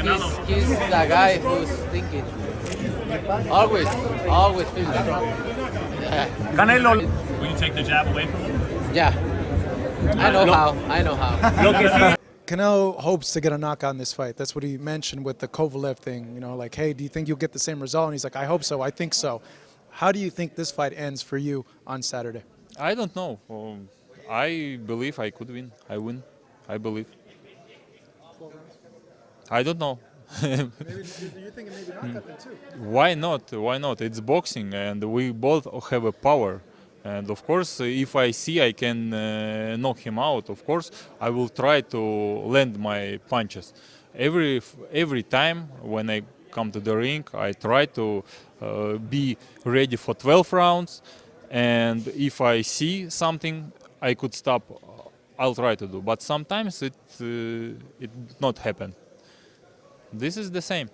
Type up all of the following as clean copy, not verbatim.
Canelo. He's the guy who's thinking. Always feels strong. Yeah. Canelo. Will you take the jab away from him? Yeah. I know how. Lo que sí. Canelo hopes to get a knockout in this fight. That's what he mentioned with the Kovalev thing. You know, like, hey, do you think you'll get the same result? And he's like, I hope so. I think so. How do you think this fight ends for you on Saturday? I don't know. I believe I could win. I win. I believe. I don't know. Maybe you're thinking maybe knockout then too. Why not? Why not? It's boxing, and we both have a power. And of course, if I see I can knock him out, of course, I will try to land my punches. Every time when I come to the ring, I try to be ready for 12 rounds. And if I see something I could stop, I'll try to do. But sometimes it not happen. This is the same.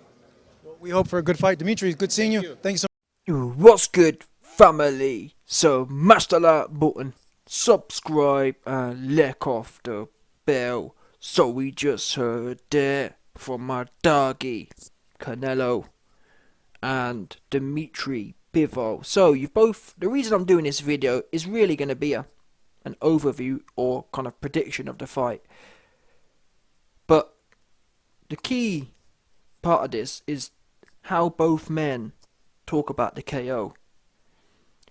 Well, we hope for a good fight. Dimitri, good seeing you. Thank you so much. What's good, family? So smash the like button, subscribe, and lick off the bell. So we just heard there from my doggy Canelo and Dimitri Bivol. So you've both. The reason I'm doing this video is really going to be an overview or kind of prediction of the fight. But the key part of this is how both men talk about the KO.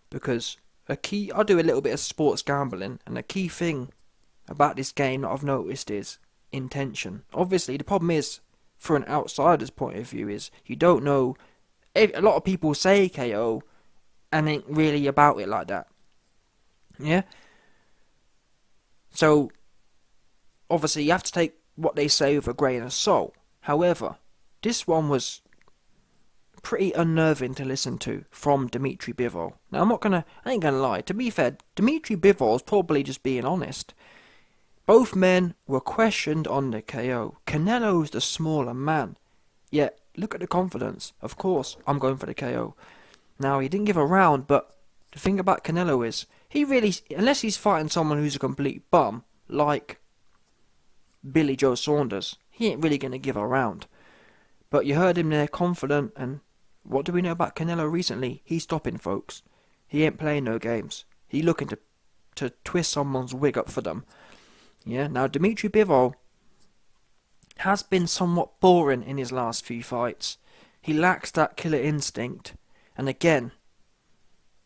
Because I do a little bit of sports gambling, and a key thing about this game that I've noticed is intention. Obviously, the problem is, from an outsider's point of view, is you don't know. A lot of people say KO and ain't really about it like that. Yeah? So, obviously, you have to take what they say with a grain of salt. However, this one was pretty unnerving to listen to from Dimitri Bivol. Now, I ain't gonna lie. To be fair, Dimitri Bivol's probably just being honest. Both men were questioned on the KO. Canelo's the smaller man. Yet, look at the confidence. Of course, I'm going for the KO. Now, he didn't give a round, but the thing about Canelo is, he really, unless he's fighting someone who's a complete bum, like Billy Joe Saunders, he ain't really gonna give a round. But you heard him there confident, and what do we know about Canelo recently? He's stopping folks. He ain't playing no games. He looking to twist someone's wig up for them. Yeah, now Dimitri Bivol has been somewhat boring in his last few fights. He lacks that killer instinct. And again,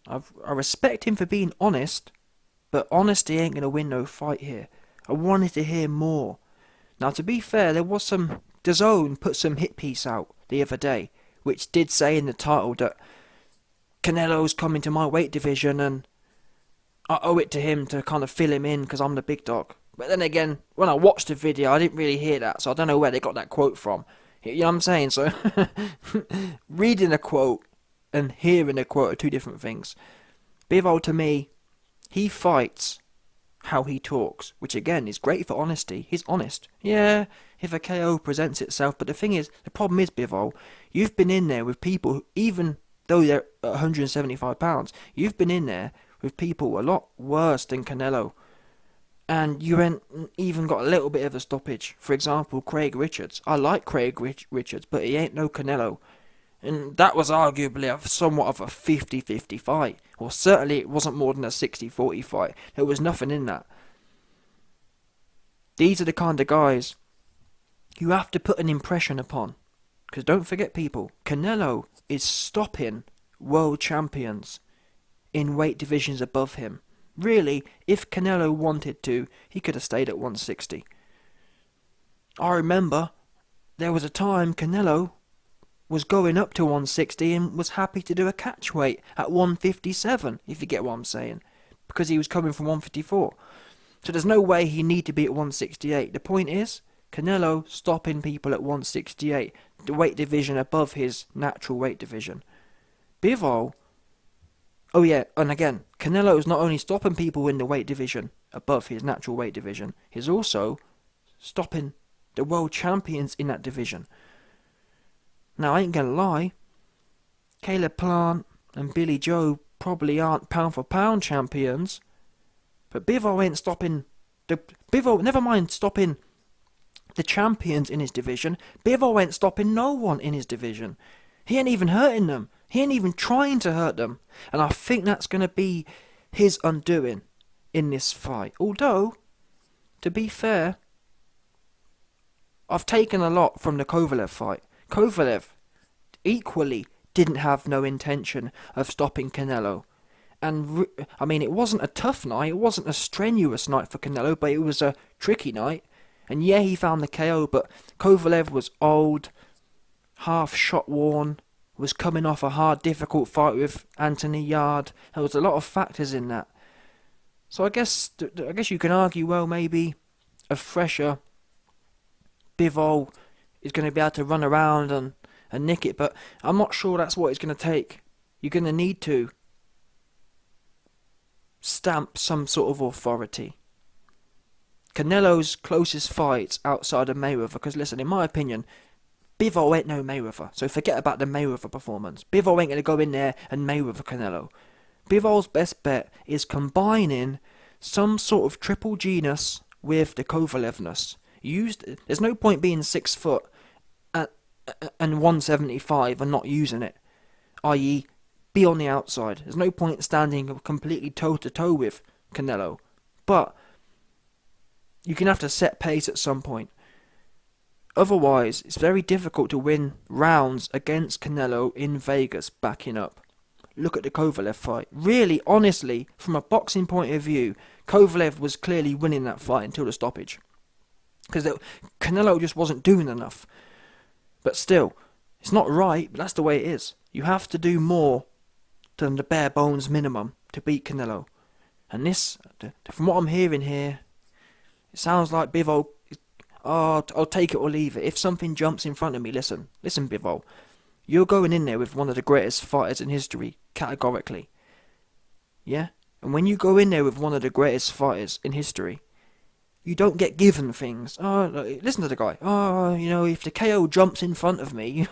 I respect him for being honest, but honesty ain't going to win no fight here. I wanted to hear more. Now, to be fair, DAZN put some hit piece out the other day, which did say in the title that Canelo's coming to my weight division and I owe it to him to kind of fill him in because I'm the big dog. But then again, when I watched the video, I didn't really hear that, so I don't know where they got that quote from. You know what I'm saying? So, reading a quote and hearing a quote are two different things. Bivol, to me, he fights how he talks, which again is great for honesty. He's honest. Yeah, if a KO presents itself, but the thing is, the problem is, Bivol, you've been in there with people, who, even though they're 175 pounds, you've been in there with people a lot worse than Canelo. And you ain't even got a little bit of a stoppage. For example, Craig Richards. I like Craig Richards, but he ain't no Canelo. And that was arguably somewhat of a 50-50 fight. Or certainly it wasn't more than a 60-40 fight. There was nothing in that. These are the kind of guys you have to put an impression upon. Because don't forget, people, Canelo is stopping world champions in weight divisions above him. Really, if Canelo wanted to, he could have stayed at 160. I remember there was a time Canelo was going up to 160 and was happy to do a catch weight at 157, if you get what I'm saying, because he was coming from 154. So there's no way he need to be at 168. The point is, Canelo stopping people at 168, the weight division above his natural weight division. Bivol, oh yeah, and again, Canelo is not only stopping people in the weight division above his natural weight division, he's also stopping the world champions in that division. Now, I ain't gonna lie, Caleb Plant and Billy Joe probably aren't pound for pound champions, but Bivol ain't stopping Bivol, never mind stopping the champions in his division. Bivol ain't stopping no one in his division. He ain't even hurting them. He ain't even trying to hurt them. And I think that's going to be his undoing in this fight. Although, to be fair, I've taken a lot from the Kovalev fight. Kovalev equally didn't have no intention of stopping Canelo. And, I mean, it wasn't a tough night, it wasn't a strenuous night for Canelo, but it was a tricky night. And yeah, he found the KO, but Kovalev was old, half shot worn, was coming off a hard, difficult fight with Anthony Yard. There was a lot of factors in that. So I guess you can argue, well, maybe a fresher Bivol is going to be able to run around and nick it, but I'm not sure that's what it's going to take. You're going to need to stamp some sort of authority. Canelo's closest fights outside of Mayweather, because listen, in my opinion, Bivol ain't no Mayweather, so forget about the Mayweather performance. Bivol ain't going to go in there and Mayweather Canelo. Bivol's best bet is combining some sort of triple genus with the Kovalevness. There's no point being 6 foot and 175 and not using it, i.e. be on the outside. There's no point standing completely toe-to-toe with Canelo. But you're going to have to set pace at some point. Otherwise, it's very difficult to win rounds against Canelo in Vegas backing up. Look at the Kovalev fight. Really, honestly, from a boxing point of view, Kovalev was clearly winning that fight until the stoppage. Because Canelo just wasn't doing enough. But still, it's not right, but that's the way it is. You have to do more than the bare bones minimum to beat Canelo. And this, from what I'm hearing here, it sounds like Bivol, I'll take it or leave it. If something jumps in front of me, listen Bivol, you're going in there with one of the greatest fighters in history, categorically. Yeah? And when you go in there with one of the greatest fighters in history, you don't get given things. Oh, listen to the guy. Oh, if the KO jumps in front of me,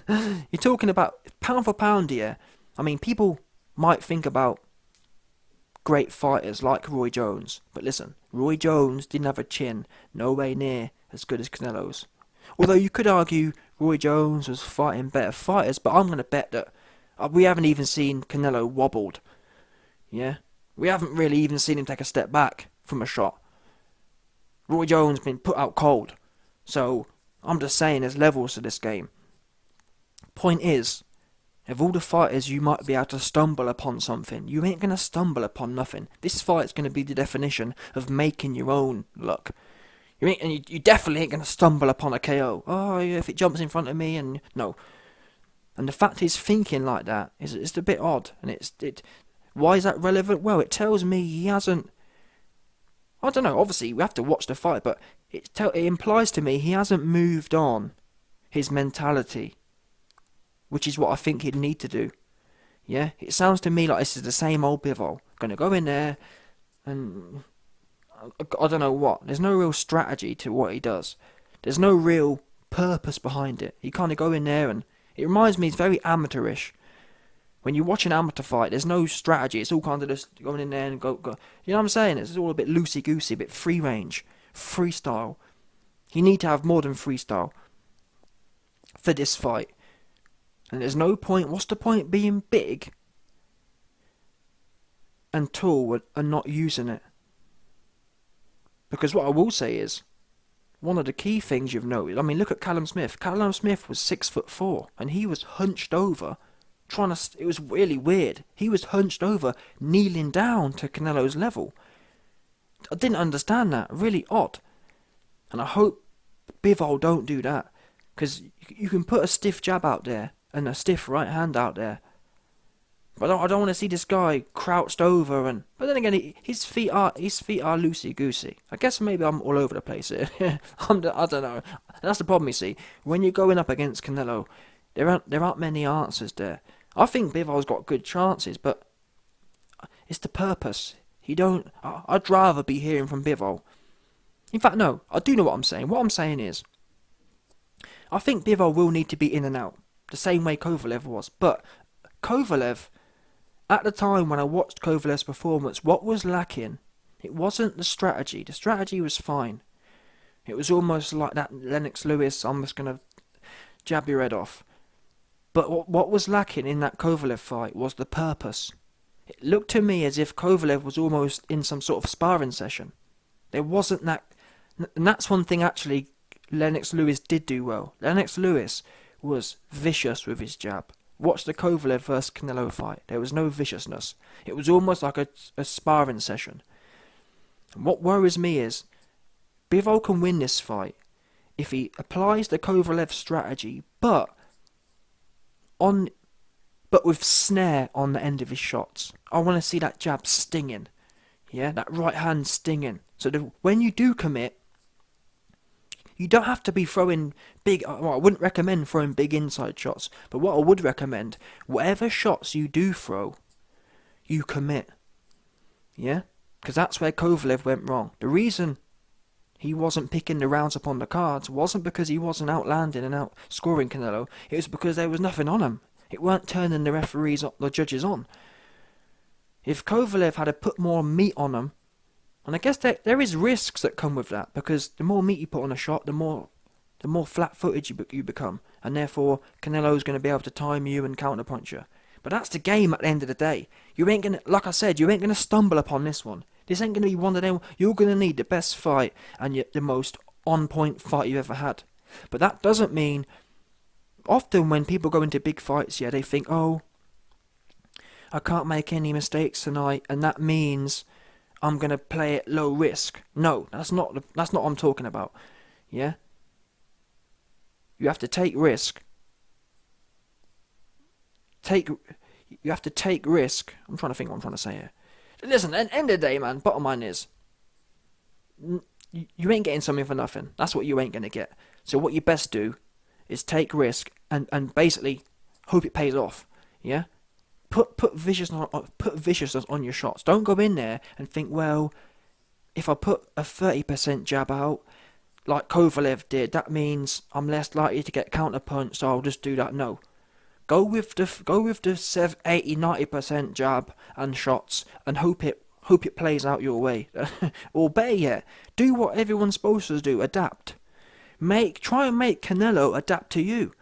you're talking about pound for pound here. I mean, people might think about great fighters like Roy Jones, but listen, Roy Jones didn't have a chin no way near as good as Canelo's. Although you could argue Roy Jones was fighting better fighters, but I'm going to bet that we haven't even seen Canelo wobbled. Yeah? We haven't really even seen him take a step back from a shot. Roy Jones been put out cold. So, I'm just saying there's levels to this game. Point is, of all the fighters you might be able to stumble upon something, you ain't going to stumble upon nothing. This fight's going to be the definition of making your own luck. You definitely ain't going to stumble upon a KO. Oh, yeah, if it jumps in front of me, and no. And the fact he's thinking like that is a bit odd. And why is that relevant? Well, it tells me he hasn't. I don't know. Obviously, we have to watch the fight, but it implies to me he hasn't moved on his mentality, which is what I think he'd need to do. Yeah, it sounds to me like this is the same old Bivol. Gonna go in there and I don't know what. There's no real strategy to what he does. There's no real purpose behind it. He kind of go in there and it reminds me, it's very amateurish. When you watch an amateur fight, there's no strategy. It's all kind of just going in there and go. You know what I'm saying? It's all a bit loosey-goosey, a bit free range, freestyle. You need to have more than freestyle for this fight. And there's no point. What's the point being big and tall and not using it? Because what I will say is, one of the key things you've noted, I mean, look at Callum Smith. Callum Smith was 6'4", and he was hunched over, it was really weird. He was hunched over, kneeling down to Canelo's level. I didn't understand that. Really odd. And I hope Bivol don't do that. Because you can put a stiff jab out there and a stiff right hand out there. But I don't want to see this guy crouched over and. But then again, his feet are loosey goosey. I guess maybe I'm all over the place here. I don't know. That's the problem. You see, when you're going up against Canelo, there aren't many answers there. I think Bivol's got good chances, but it's the purpose. I'd rather be hearing from Bivol. In fact, no, I do know what I'm saying. What I'm saying is, I think Bivol will need to be in and out, the same way Kovalev was. But Kovalev, at the time when I watched Kovalev's performance, what was lacking? It wasn't the strategy. The strategy was fine. It was almost like that Lennox Lewis, I'm just going to jab your head off. But what was lacking in that Kovalev fight was the purpose. It looked to me as if Kovalev was almost in some sort of sparring session. There wasn't that... And that's one thing actually Lennox Lewis did do well. Lennox Lewis was vicious with his jab. Watch the Kovalev versus Canelo fight. There was no viciousness. It was almost like a sparring session. And what worries me is Bivol can win this fight if he applies the Kovalev strategy, but with snare on the end of his shots. I want to see that jab stinging. Yeah, that right hand stinging. So when you do commit, you don't have to be throwing big... Well, I wouldn't recommend throwing big inside shots. But what I would recommend, whatever shots you do throw, you commit. Yeah? Because that's where Kovalev went wrong. The reason he wasn't picking the rounds upon the cards wasn't because he wasn't outlanding and outscoring Canelo. It was because there was nothing on him. It weren't turning the judges on. If Kovalev had put more meat on him, and I guess there is risks that come with that, because the more meat you put on a shot, the more flat-footed you become, and therefore Canelo's going to be able to time you and counterpunch you. But that's the game at the end of the day. You ain't gonna, like I said, you ain't gonna stumble upon this one. This ain't gonna be one of them. You're gonna need the best fight and the most on-point fight you've ever had. But that doesn't mean. Often when people go into big fights, yeah, they think, oh, I can't make any mistakes tonight, and that means I'm gonna play it low risk. No, that's not what I'm talking about. Yeah, you have to take risk. You have to take risk. I'm trying to think what I'm trying to say here. Listen, at the end of the day, man, bottom line is, you ain't getting something for nothing. That's what you ain't gonna get. So what you best do is take risk and basically hope it pays off. Yeah. Put viciousness on your shots. Don't go in there and think, well, if I put a 30% jab out, like Kovalev did, that means I'm less likely to get counterpunched, so I'll just do that. No. Go with the 80-90% jab and shots and hope it plays out your way. Or better yet, do what everyone's supposed to do, adapt. Try and make Canelo adapt to you.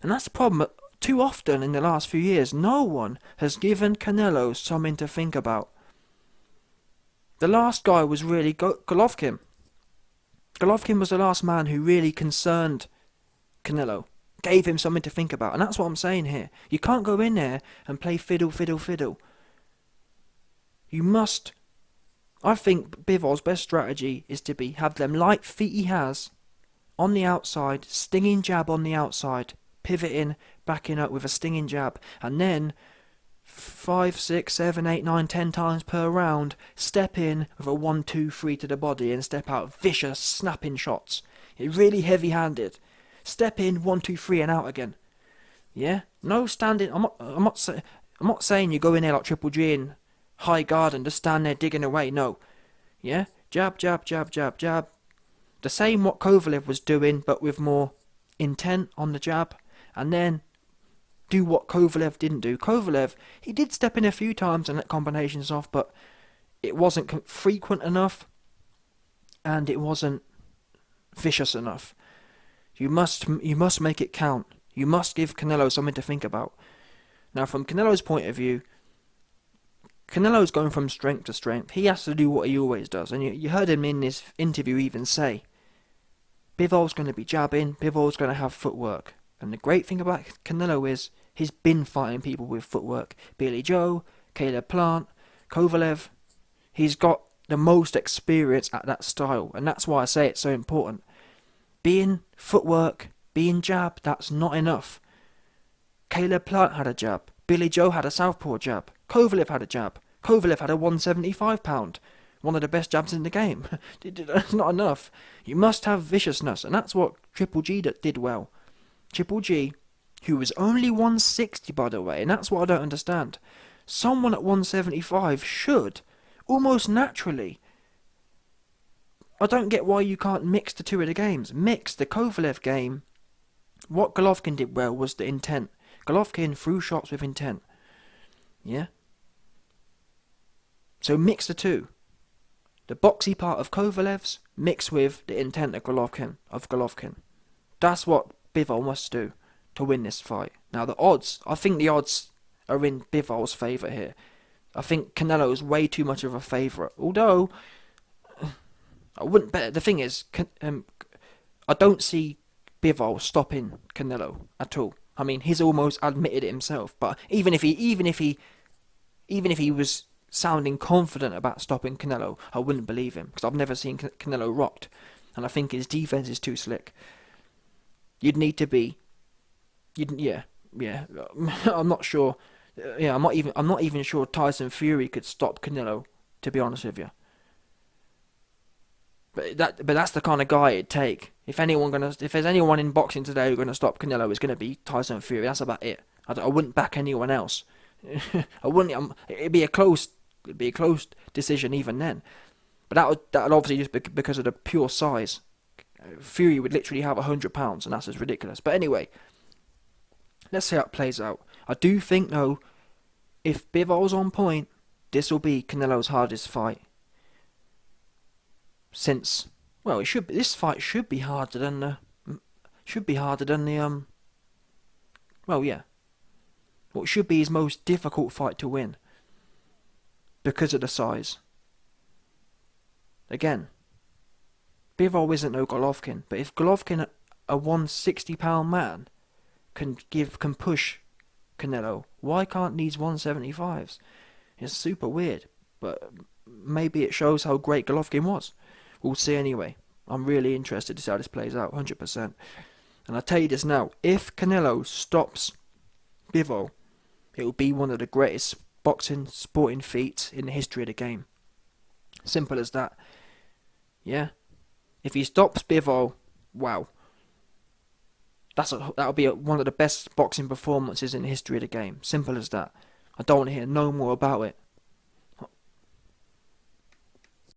And that's the problem. Too often in the last few years, no one has given Canelo something to think about. The last guy was really Golovkin. Golovkin was the last man who really concerned Canelo. Gave him something to think about. And that's what I'm saying here. You can't go in there and play fiddle, fiddle, fiddle. You must... I think Bivol's best strategy is to have them light feet he has on the outside, stinging jab on the outside, pivoting, backing up with a stinging jab, and then 5, 6, 7, 8, 9, 10 times per round, step in with a 1, 2, 3 to the body and step out vicious, snapping shots. It's really heavy-handed. Step in, 1, 2, 3 and out again. Yeah? No standing. I'm not saying you go in there like Triple G in high guard and just stand there digging away. No. Yeah? Jab, jab, jab, jab, jab. The same what Kovalev was doing, but with more intent on the jab. And then do what Kovalev didn't do. Kovalev, he did step in a few times and let combinations off, but it wasn't frequent enough, and it wasn't vicious enough. You must make it count. You must give Canelo something to think about. Now, from Canelo's point of view, Canelo's going from strength to strength. He has to do what he always does, and you heard him in this interview even say, Bivol's going to be jabbing, Bivol's going to have footwork. And the great thing about Canelo is he's been fighting people with footwork. Billy Joe, Caleb Plant, Kovalev. He's got the most experience at that style, and that's why I say it's so important. Being footwork, being jab, that's not enough. Caleb Plant had a jab. Billy Joe had a southpaw jab. Kovalev had a jab. Kovalev had a 175-pound. One of the best jabs in the game. That's not enough. You must have viciousness, and that's what Triple G did well. Triple G, who was only 160 by the way, and that's what I don't understand. Someone at 175 should, almost naturally. I don't get why you can't mix the two of the games. Mix the Kovalev game. What Golovkin did well was the intent. Golovkin threw shots with intent. Yeah? So mix the two. the boxy part of Kovalev's mixed with the intent of Golovkin. That's what Bivol must do to win this fight. Now I think the odds are in Bivol's favour here. I think Canelo is way too much of a favourite. Although, I wouldn't bet. The thing is, I don't see Bivol stopping Canelo at all. I mean, he's almost admitted it himself. But even if he was sounding confident about stopping Canelo, I wouldn't believe him because I've never seen Canelo rocked, and I think his defense is too slick. I'm not sure. Yeah, I'm not even sure Tyson Fury could stop Canelo, to be honest with you. But that's the kind of guy it'd take. If there's anyone in boxing today who's gonna stop Canelo, it's gonna be Tyson Fury. That's about it. I wouldn't back anyone else. I wouldn't. It'd be a close decision even then. But that would obviously just be because of the pure size. Fury would literally have 100 pounds, and that's just ridiculous. But anyway, let's see how it plays out. I do think though, if Bivol's on point, this will be Canelo's hardest fight. Since, well, this fight should be harder than the well, yeah. What should be his most difficult fight to win because of the size. Again, Bivol isn't no Golovkin, but if Golovkin, a 160-pound man, can push Canelo, why can't these 175s? It's super weird, but maybe it shows how great Golovkin was. We'll see anyway. I'm really interested to see how this plays out, 100%. And I'll tell you this now, if Canelo stops Bivol, it will be one of the greatest boxing sporting feats in the history of the game. Simple as that. Yeah. If he stops Bivol, wow. That'll be one of the best boxing performances in the history of the game. Simple as that. I don't want to hear no more about it.